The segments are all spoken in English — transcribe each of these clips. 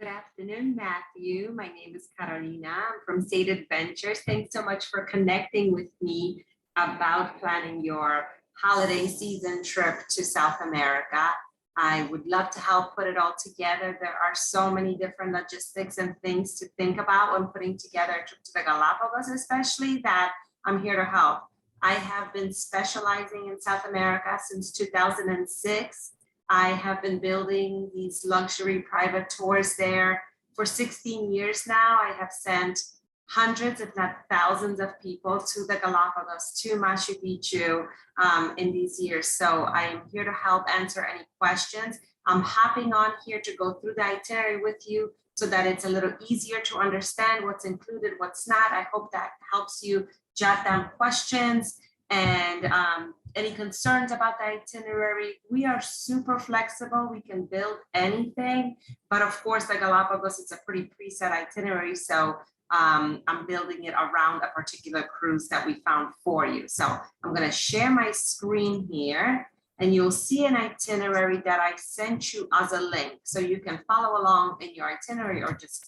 Good afternoon, Matthew. My name is Carolina. I'm from State Adventures. Thanks so much for connecting with me about planning your holiday season trip to South America. I would love to help put it all together. There are so many different logistics and things to think about when putting together a trip to the Galapagos, especially that I'm here to help. I have been specializing in South America since 2006. I have been building these luxury private tours there for 16 years now. I have sent hundreds, if not thousands of people to the Galapagos, to Machu Picchu in these years. So I am here to help answer any questions. I'm hopping on here to go through the itinerary with you so that it's a little easier to understand what's included, what's not. I hope that helps you jot down questions and any concerns about the itinerary. We are super flexible. We can build anything, but of course the Galapagos, it's a pretty preset itinerary. So I'm building it around a particular cruise that we found for you. So I'm gonna share my screen here and you'll see an itinerary that I sent you as a link. So you can follow along in your itinerary or just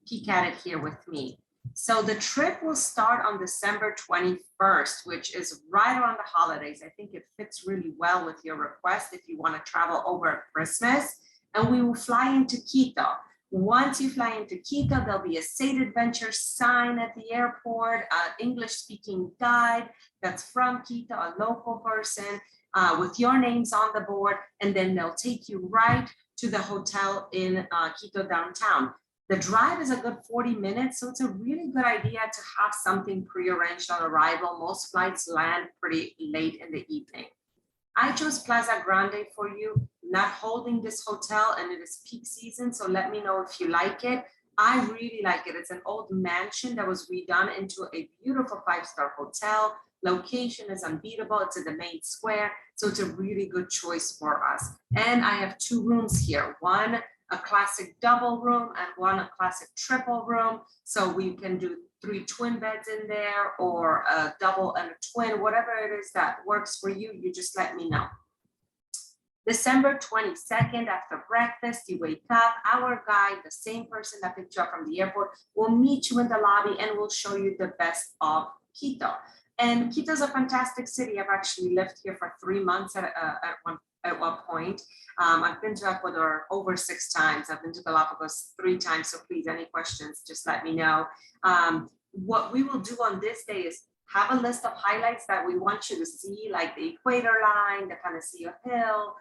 peek at it here with me. So the trip will start on December 21st, which is right around the holidays. I think it fits really well with your request if you want to travel over Christmas. And we will fly into Quito. Once you fly into Quito, there'll be a State Adventure sign at the airport, an English-speaking guide that's from Quito, a local person with your names on the board, and then they'll take you right to the hotel in Quito downtown. The drive is a good 40 minutes, so it's a really good idea to have something prearranged on arrival. Most flights land pretty late in the evening. I chose Plaza Grande for you, not holding this hotel, and it is peak season, so let me know if you like it. I really like it. It's an old mansion that was redone into a beautiful 5-star hotel. Location is unbeatable. It's in the main square, so it's a really good choice for us. And I have 2 rooms here. One, a classic double room, and one a classic triple room. So we can do 3 twin beds in there, or a double and a twin, whatever it is that works for you, you just let me know. December 22nd, after breakfast, you wake up, our guide, the same person that picked you up from the airport, will meet you in the lobby and will show you the best of Quito. And Quito is a fantastic city. I've actually lived here for 3 months at one point. I've been to Ecuador over 6 times. I've been to Galapagos 3 times. So please, any questions, just let me know. What we will do on this day is have a list of highlights that we want you to see, like the equator line, the Canecillo Hill,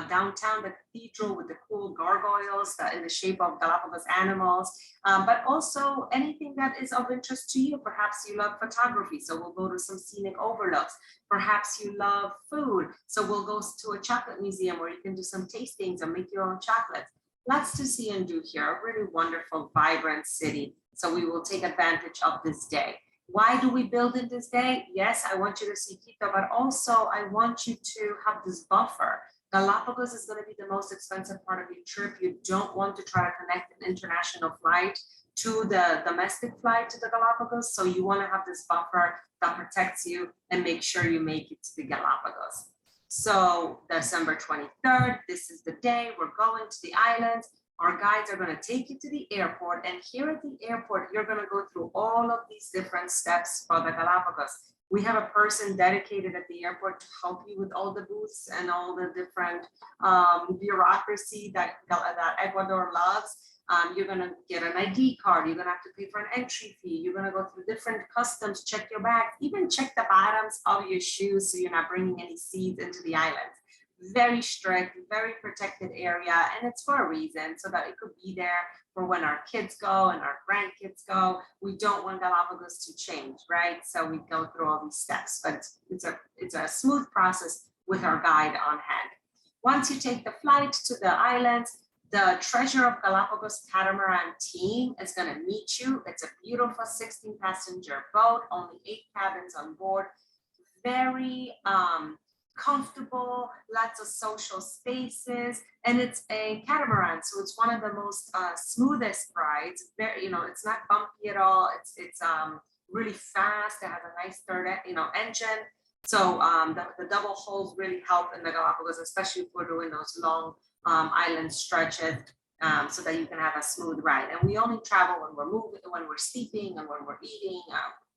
downtown, the cathedral with the cool gargoyles in the shape of Galapagos animals, but also anything that is of interest to you. Perhaps you love photography, so we'll go to some scenic overlooks. Perhaps you love food, so we'll go to a chocolate museum where you can do some tastings and make your own chocolates. Lots to see and do here, a really wonderful, vibrant city. So we will take advantage of this day. Why do we build in this day? Yes, I want you to see Quito, but also I want you to have this buffer. Galapagos is going to be the most expensive part of your trip. You don't want to try to connect an international flight to the domestic flight to the Galapagos. So you want to have this buffer that protects you and make sure you make it to the Galapagos. So December 23rd, this is the day we're going to the islands. Our guides are going to take you to the airport, and here at the airport, you're going to go through all of these different steps for the Galapagos. We have a person dedicated at the airport to help you with all the booths and all the different bureaucracy that Ecuador loves. You're going to get an ID card. You're going to have to pay for an entry fee. You're going to go through different customs, check your bag, even check the bottoms of your shoes so you're not bringing any seeds into the island. Very strict, very protected area, and it's for a reason, so that it could be there for when our kids go and our grandkids go. We don't want Galapagos to change, right? So we go through all these steps, but it's a smooth process with our guide on hand. Once you take the flight to the islands, the Treasure of Galapagos catamaran team is going to meet you. It's a beautiful 16-passenger boat, only 8 cabins on board. Very comfortable, lots of social spaces, and it's a catamaran, so it's one of the most smoothest rides. Very, it's not bumpy at all. It's really fast. It has a nice third, engine. So the double hulls really help in the Galapagos, especially if we're doing those long island stretches. so that you can have a smooth ride. And we only travel when we're moving, when we're sleeping, and when we're eating.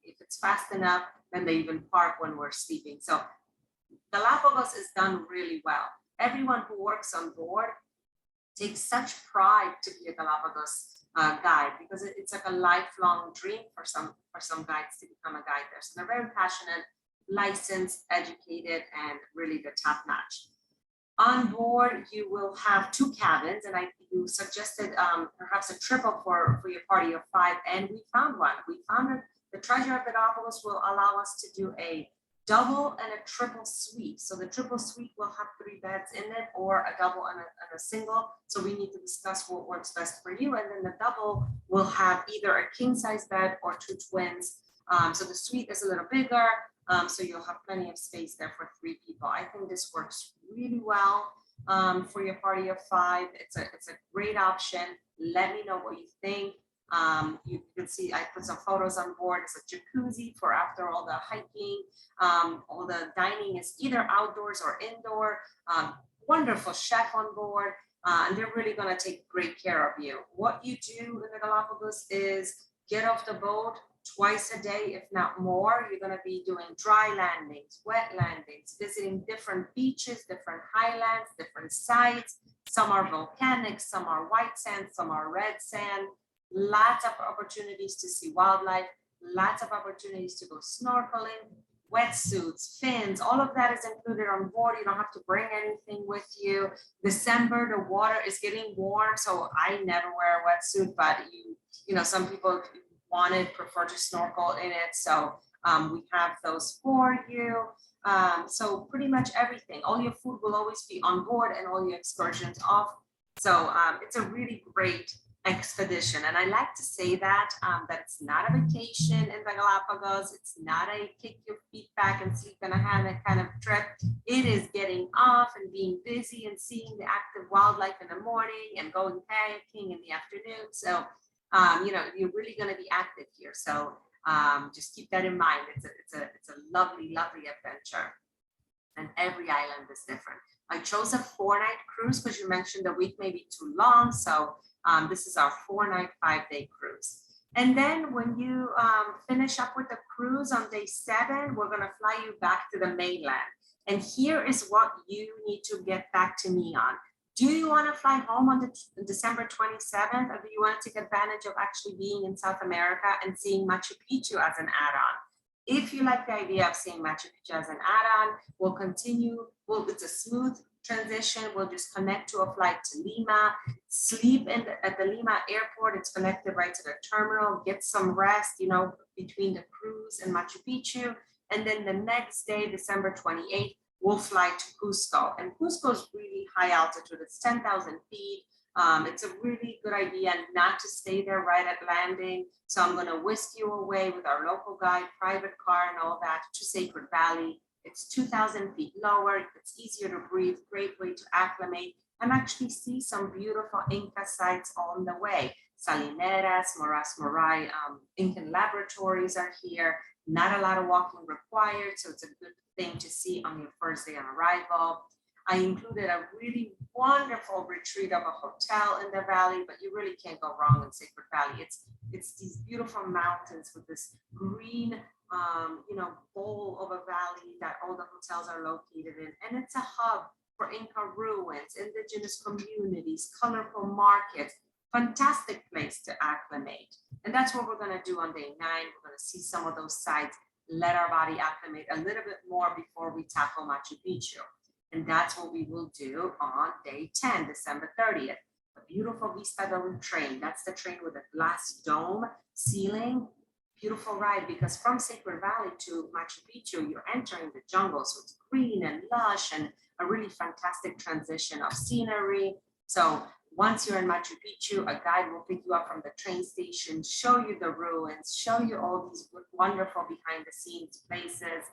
If it's fast enough, then they even park when we're sleeping. So Galapagos is done really well. Everyone who works on board takes such pride to be a Galapagos guide, because it's like a lifelong dream for some guides to become a guide there. So they're very passionate, licensed, educated, and really the top notch. On board, you will have 2 cabins, and you suggested perhaps a triple for your party of 5, and we found one. We found that the Treasure of Galapagos will allow us to do a double and a triple suite. So the triple suite will have 3 beds in it, or a double and a single. So we need to discuss what works best for you. And then the double will have either a king size bed or 2 twins. So the suite is a little bigger. So you'll have plenty of space there for 3 people. I think this works really well for your party of 5. It's a great option. Let me know what you think. You can see I put some photos on board. It's a jacuzzi for after all the hiking. All the dining is either outdoors or indoor. Wonderful chef on board, and they're really going to take great care of you. What you do in the Galapagos is get off the boat twice a day, if not more. You're going to be doing dry landings, wet landings, visiting different beaches, different highlands, different sites. Some are volcanic, some are white sand, some are red sand. Lots of opportunities to see wildlife, lots of opportunities to go snorkeling, wetsuits, fins, all of that is included on board. You don't have to bring anything with you. December, the water is getting warm, so I never wear a wetsuit, but you know, some people prefer to snorkel in it. So we have those for you. So pretty much everything, all your food will always be on board and all your excursions off. So it's a really great expedition. And I like to say that it's not a vacation in the Galapagos. It's not a kick your feet back and sleep in a hammock kind of trip. It is getting off and being busy and seeing the active wildlife in the morning and going kayaking in the afternoon. So, you know, you're really going to be active here. So just keep that in mind. It's a lovely, lovely adventure. And every island is different. I chose a 4-night cruise because you mentioned the week may be too long. So this is our 4-night, 5-day cruise. And then when you finish up with the cruise on day 7, we're going to fly you back to the mainland. And here is what you need to get back to me on. Do you want to fly home on December 27th, or do you want to take advantage of actually being in South America and seeing Machu Picchu as an add-on? If you like the idea of seeing Machu Picchu as an add-on, we'll continue. It's a smooth transition. We'll just connect to a flight to Lima, sleep at the Lima airport. It's connected right to the terminal, get some rest, you know, between the cruise and Machu Picchu. And then the next day, December 28th, we'll fly to Cusco. And Cusco is really high altitude. It's 10,000 feet. It's a really good idea not to stay there right at landing. So I'm going to whisk you away with our local guide, private car and all that to Sacred Valley. It's 2,000 feet lower. It's easier to breathe, great way to acclimate and actually see some beautiful Inca sites on the way. Salineras, Moras Morai, Incan laboratories are here. Not a lot of walking required, so it's a good thing to see on your first day on arrival. I included a really wonderful retreat of a hotel in the valley, but you really can't go wrong in Sacred Valley. It's these beautiful mountains with this green, you know, bowl of a valley that all the hotels are located in. And it's a hub for Inca ruins, indigenous communities, colorful markets, fantastic place to acclimate. And that's what we're going to do on day 9. We're going to see some of those sites, let our body acclimate a little bit more before we tackle Machu Picchu. And that's what we will do on day 10, December 30th. A beautiful Vista Dome train. That's the train with a glass dome ceiling. Beautiful ride, because from Sacred Valley to Machu Picchu, you're entering the jungle. So it's green and lush and a really fantastic transition of scenery. So once you're in Machu Picchu, a guide will pick you up from the train station, show you the ruins, show you all these wonderful behind the scenes places,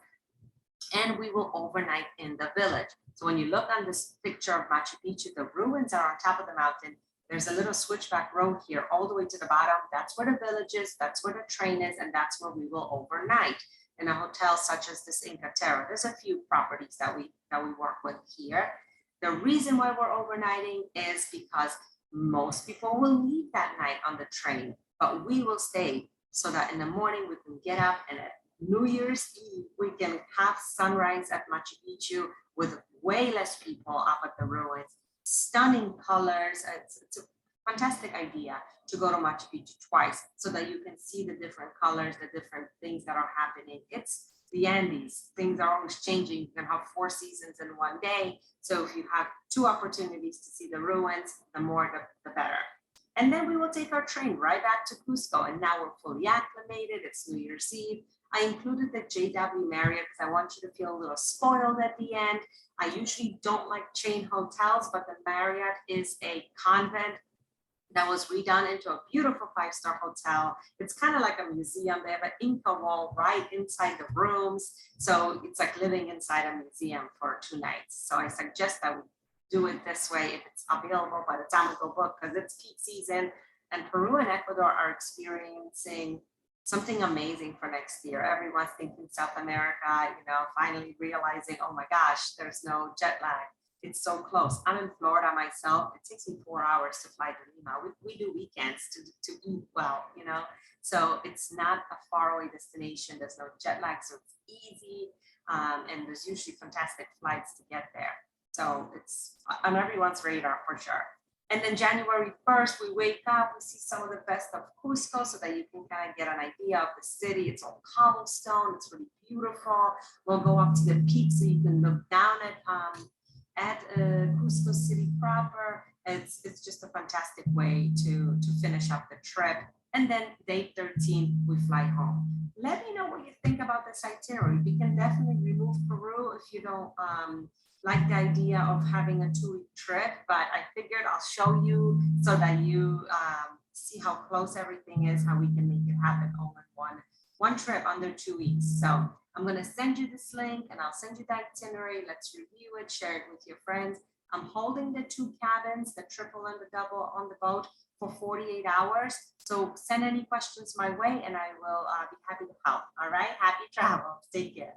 and we will overnight in the village. So when you look on this picture of Machu Picchu, the ruins are on top of the mountain. There's a little switchback road here all the way to the bottom. That's where the village is, that's where the train is, and that's where we will overnight in a hotel such as this Inca Terra. There's a few properties that we work with here. The reason why we're overnighting is because Most people will leave that night on the train, but we will stay so that in the morning we can get up and at New Year's Eve we can have sunrise at Machu Picchu with way less people up at the ruins. Stunning colors. It's a fantastic idea to go to Machu Picchu twice so that you can see the different colors, the different things that are happening. It's the Andes. Things are always changing. You can have 4 seasons in one day. So if you have 2 opportunities to see the ruins, the more the better. And then we will take our train right back to Cusco. And now we're fully acclimated. It's New Year's Eve. I included the JW Marriott because I want you to feel a little spoiled at the end. I usually don't like chain hotels, but the Marriott is a convent that was redone into a beautiful 5-star hotel. It's kind of like a museum. They have an Inca wall right inside the rooms. So it's like living inside a museum for 2 nights. So I suggest that we do it this way if it's available by the time we go book, because it's peak season and Peru and Ecuador are experiencing something amazing for next year. Everyone's thinking South America, finally realizing, oh my gosh, there's no jet lag. It's so close. I'm in Florida myself. It takes me 4 hours to fly to Lima. We do weekends to eat well, So it's not a faraway destination. There's no jet lag, so it's easy. And there's usually fantastic flights to get there. So it's on everyone's radar for sure. And then January 1st, we wake up, we see some of the best of Cusco so that you can kind of get an idea of the city. It's all cobblestone. It's really beautiful. We'll go up to the peak so you can look down at Cusco City proper. It's just a fantastic way to finish up the trip. And then day 13, we fly home. Let me know what you think about this itinerary. We can definitely remove Peru if you don't like the idea of having a 2-week trip, but I figured I'll show you so that you see how close everything is, how we can make it happen all in one trip under 2 weeks. So I'm going to send you this link and I'll send you the itinerary. Let's review it, share it with your friends. I'm holding the 2 cabins, the triple and the double on the boat for 48 hours. So send any questions my way and I will be happy to help. All right. Happy travels. Take care.